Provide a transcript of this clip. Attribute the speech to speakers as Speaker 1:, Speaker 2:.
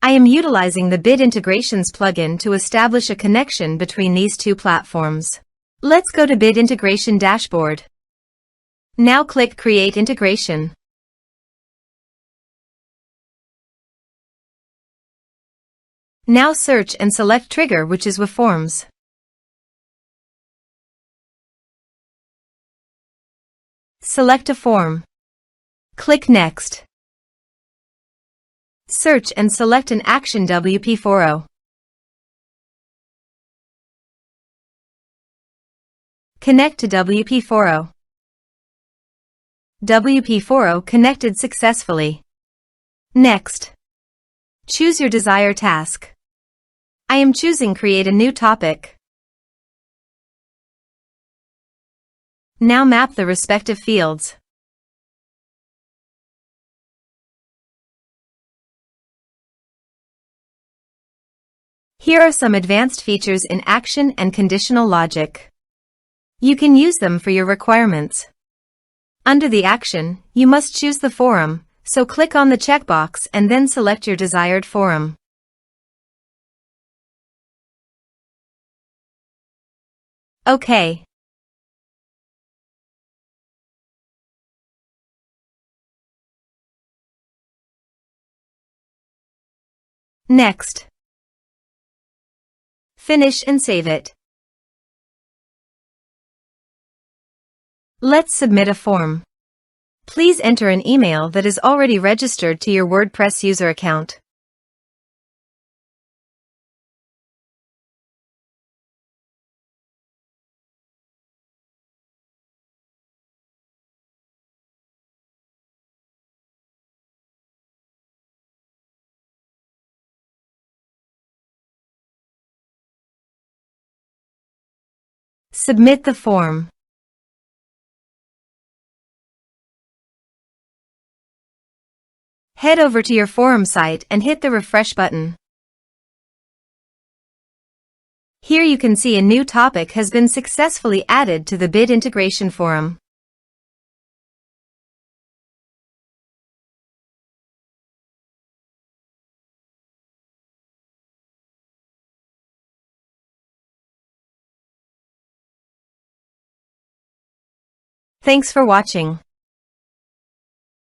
Speaker 1: I am utilizing the Bit Integrations plugin to establish a connection between these two platforms. Let's go to Bit Integration Dashboard. Now click Create Integration. Now search and select Trigger, which is weForms. Select a form. Click Next. Search and select an action wpForo. Connect to wpForo. wpForo connected successfully. Next. Choose your desired task. I am choosing Create a new topic. Now map the respective fields. Here are some advanced features in action and conditional logic. You can use them for your requirements. Under the action, you must choose the forum, so click on the checkbox and then select your desired forum. OK. Next. Finish and save it. Let's submit a form. Please enter an email that is already registered to your WordPress user account. Submit the form. Head over to your forum site and hit the refresh button. Here you can see a new topic has been successfully added to the Bit Integration forum. Thanks for watching.